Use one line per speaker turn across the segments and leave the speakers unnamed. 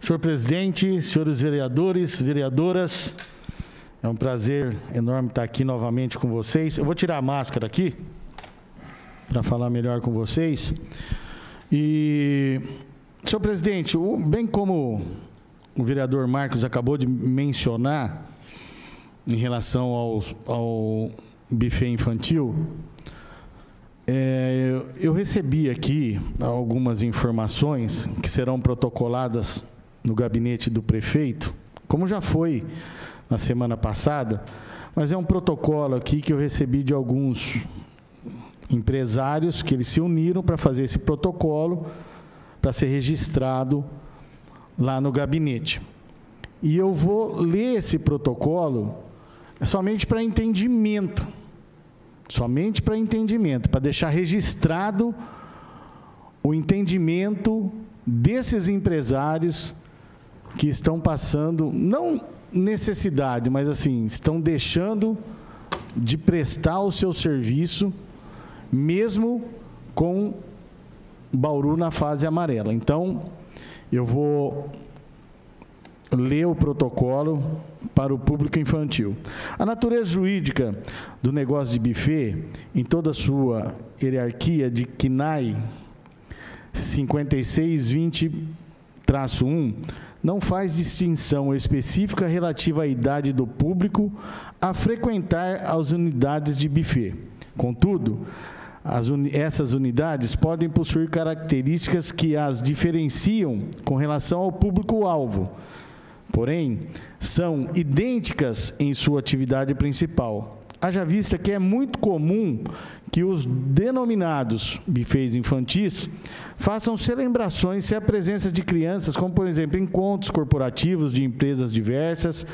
Senhor presidente, senhores vereadores, vereadoras, é um prazer enorme estar aqui novamente com vocês. Eu vou tirar a máscara aqui para falar melhor com vocês. E, senhor presidente, bem como o vereador Marcos acabou de mencionar em relação ao buffet infantil, eu recebi aqui algumas informações que serão protocoladas no gabinete do prefeito, como já foi na semana passada, mas é um protocolo aqui que eu recebi de alguns empresários que eles se uniram para fazer esse protocolo para ser registrado lá no gabinete. E eu vou ler esse protocolo somente para entendimento, para deixar registrado o entendimento desses empresários que estão passando, não necessidade, mas assim, estão deixando de prestar o seu serviço, mesmo com Bauru na fase amarela. Então, eu vou ler o protocolo para o público infantil. A natureza jurídica do negócio de buffet, em toda a sua hierarquia de CNAE 5620-1, não faz distinção específica relativa à idade do público a frequentar as unidades de buffet. Contudo, essas unidades podem possuir características que as diferenciam com relação ao público-alvo, porém, são idênticas em sua atividade principal. Haja vista que é muito comum que os denominados buffets infantis façam celebrações sem a presença de crianças, como, por exemplo, encontros corporativos de empresas diversas,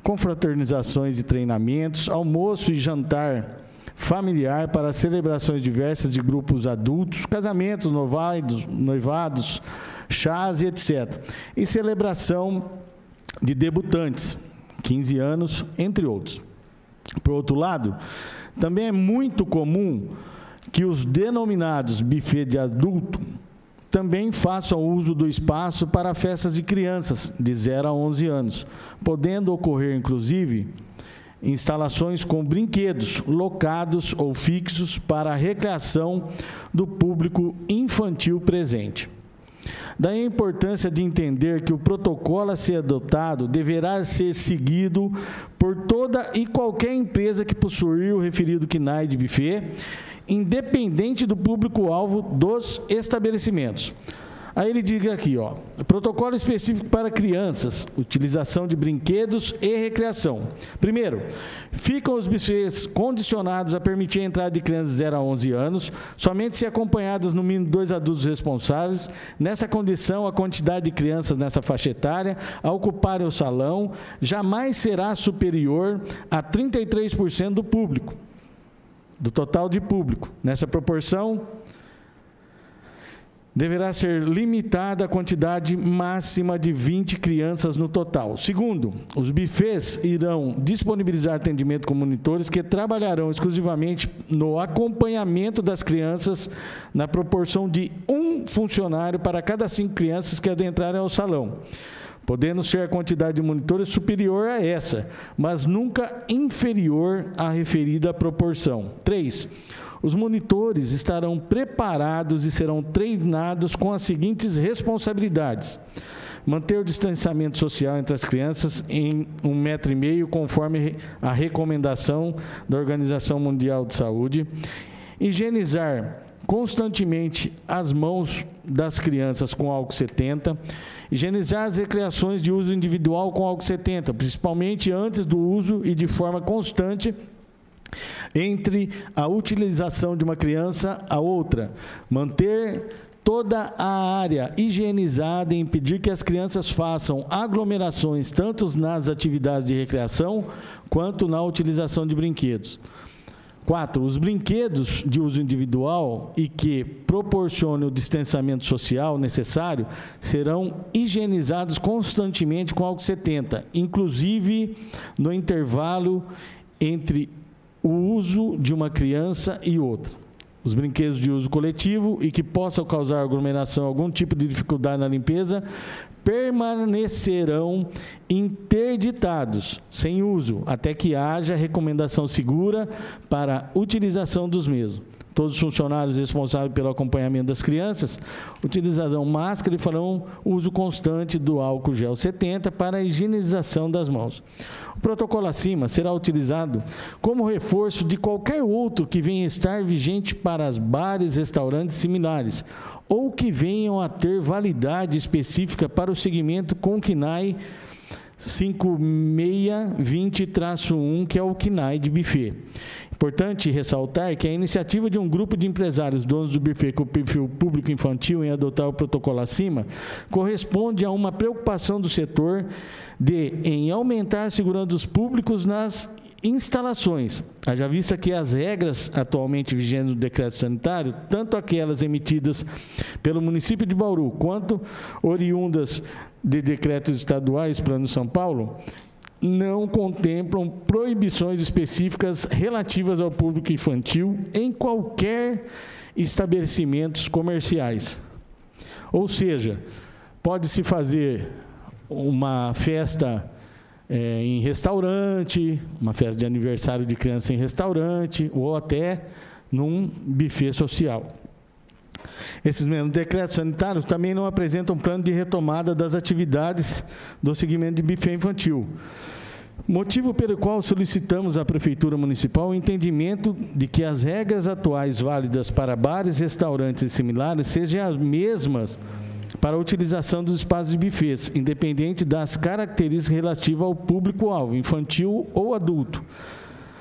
confraternizações e treinamentos, almoço e jantar familiar para celebrações diversas de grupos adultos, casamentos, noivados, chás e etc. E celebração de debutantes, 15 anos, entre outros. Por outro lado, também é muito comum que os denominados buffet de adulto também façam uso do espaço para festas de crianças de 0 a 11 anos, podendo ocorrer, inclusive, instalações com brinquedos locados ou fixos para a recreação do público infantil presente. Daí a importância de entender que o protocolo a ser adotado deverá ser seguido por toda e qualquer empresa que possuir o referido CNAE de buffet, independente do público-alvo dos estabelecimentos. Aí ele diz aqui, ó, protocolo específico para crianças, utilização de brinquedos e recreação. Primeiro, ficam os buffets condicionados a permitir a entrada de crianças de 0 a 11 anos, somente se acompanhadas no mínimo 2 adultos responsáveis. Nessa condição, a quantidade de crianças nessa faixa etária a ocuparem o salão jamais será superior a 33% do público, do total de público. Nessa proporção, deverá ser limitada a quantidade máxima de 20 crianças no total. Segundo, os buffets irão disponibilizar atendimento com monitores que trabalharão exclusivamente no acompanhamento das crianças na proporção de 1 funcionário para cada 5 crianças que adentrarem ao salão, podendo ser a quantidade de monitores superior a essa, mas nunca inferior à referida proporção. 3. Os monitores estarão preparados e serão treinados com as seguintes responsabilidades: manter o distanciamento social entre as crianças em 1,5 metro, conforme a recomendação da Organização Mundial de Saúde, higienizar constantemente as mãos das crianças com álcool 70, higienizar as recreações de uso individual com álcool 70, principalmente antes do uso e de forma constante entre a utilização de uma criança a outra, manter toda a área higienizada e impedir que as crianças façam aglomerações tanto nas atividades de recreação quanto na utilização de brinquedos. 4. Os brinquedos de uso individual e que proporcionem o distanciamento social necessário serão higienizados constantemente com álcool 70, inclusive no intervalo entre o uso de uma criança e outra. os brinquedos de uso coletivo e que possam causar aglomeração, algum tipo de dificuldade na limpeza, permanecerão interditados, sem uso, até que haja recomendação segura para utilização dos mesmos. Todos os funcionários responsáveis pelo acompanhamento das crianças utilizarão máscara e farão uso constante do álcool gel 70 para a higienização das mãos. O protocolo acima será utilizado como reforço de qualquer outro que venha a estar vigente para os bares e restaurantes similares, ou que venham a ter validade específica para o segmento com o CNAE 5620-1, que é o CNAE de buffet. Importante ressaltar que a iniciativa de um grupo de empresários donos do buffet com perfil público infantil em adotar o protocolo acima corresponde a uma preocupação do setor em aumentar a segurança dos públicos nas instalações, haja vista que as regras atualmente vigentes no decreto sanitário, tanto aquelas emitidas pelo município de Bauru, quanto oriundas de decretos estaduais, Plano São Paulo, não contemplam proibições específicas relativas ao público infantil em qualquer estabelecimentos comerciais. Ou seja, pode-se fazer uma festa em restaurante, uma festa de aniversário de criança em restaurante, ou até num buffet social. Esses mesmos decretos sanitários também não apresentam plano de retomada das atividades do segmento de buffet infantil. Motivo pelo qual solicitamos à Prefeitura Municipal o entendimento de que as regras atuais válidas para bares, restaurantes e similares sejam as mesmas para a utilização dos espaços de buffets, independente das características relativas ao público-alvo, infantil ou adulto,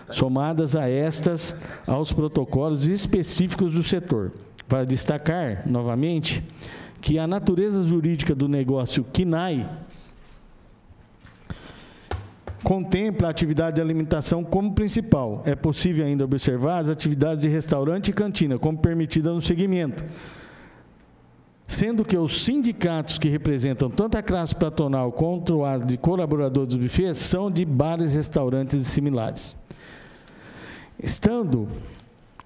somadas a estas aos protocolos específicos do setor. Para destacar, novamente, que a natureza jurídica do negócio CNAE contempla a atividade de alimentação como principal. É possível ainda observar as atividades de restaurante e cantina, como permitida no segmento, sendo que os sindicatos que representam tanto a classe patronal quanto as de colaboradores dos bufês são de bares, restaurantes e similares. Estando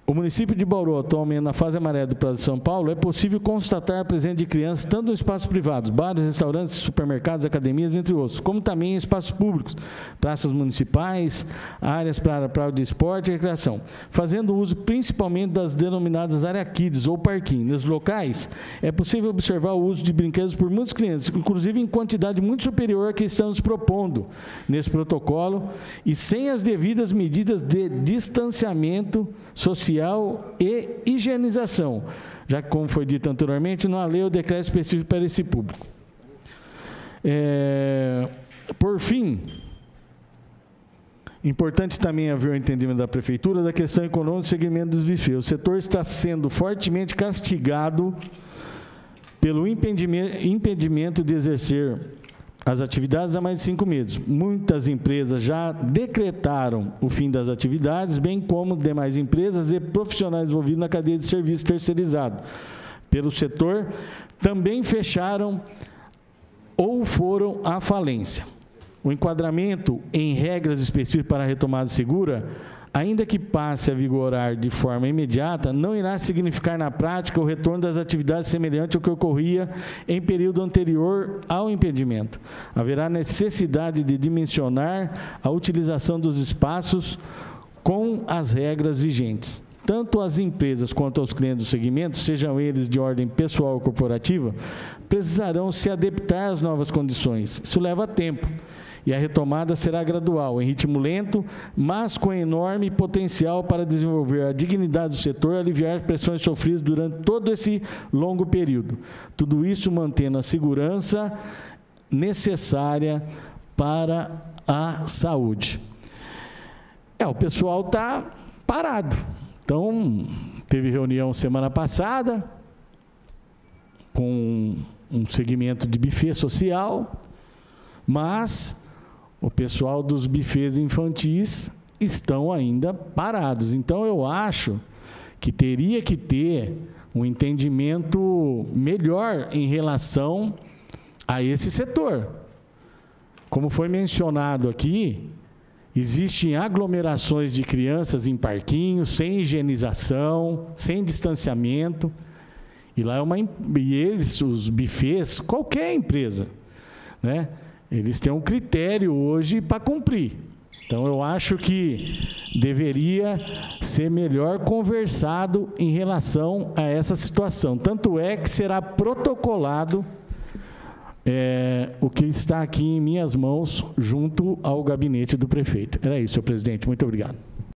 o município de Bauru atualmente na fase amarela do Plano de São Paulo, é possível constatar a presença de crianças tanto em espaços privados, bares, restaurantes, supermercados, academias, entre outros, como também em espaços públicos, praças municipais, áreas para de esporte e recreação, fazendo uso principalmente das denominadas áreas kids ou parquinhos. Nesses locais, é possível observar o uso de brinquedos por muitos clientes, inclusive em quantidade muito superior à que estamos propondo nesse protocolo, e sem as devidas medidas de distanciamento social e higienização, já que, como foi dito anteriormente, não há lei ou decreto específico para esse público. Por fim, importante também haver o entendimento da Prefeitura da questão econômica do segmento dos buffets. O setor está sendo fortemente castigado pelo impedimento de exercer as atividades há mais de 5 meses. Muitas empresas já decretaram o fim das atividades, bem como demais empresas e profissionais envolvidos na cadeia de serviço terceirizado pelo setor também fecharam ou foram à falência. O enquadramento em regras específicas para a retomada segura, ainda que passe a vigorar de forma imediata, não irá significar na prática o retorno das atividades semelhante ao que ocorria em período anterior ao impedimento. Haverá necessidade de dimensionar a utilização dos espaços com as regras vigentes. Tanto as empresas quanto os clientes do segmento, sejam eles de ordem pessoal ou corporativa, precisarão se adaptar às novas condições. Isso leva tempo. E a retomada será gradual, em ritmo lento, mas com enorme potencial para desenvolver a dignidade do setor e aliviar as pressões sofridas durante todo esse longo período. Tudo isso mantendo a segurança necessária para a saúde. O pessoal está parado. Então, teve reunião semana passada com um segmento de buffet social, mas o pessoal dos buffets infantis estão ainda parados. Então, eu acho que teria que ter um entendimento melhor em relação a esse setor. Como foi mencionado aqui, Existem aglomerações de crianças em parquinhos, sem higienização, sem distanciamento. E lá e eles, os buffets, qualquer empresa, né? Eles têm um critério hoje para cumprir. Então, eu acho que deveria ser melhor conversado em relação a essa situação. Tanto é que será protocolado o que está aqui em minhas mãos, junto ao gabinete do prefeito. Era isso, senhor presidente. Muito obrigado.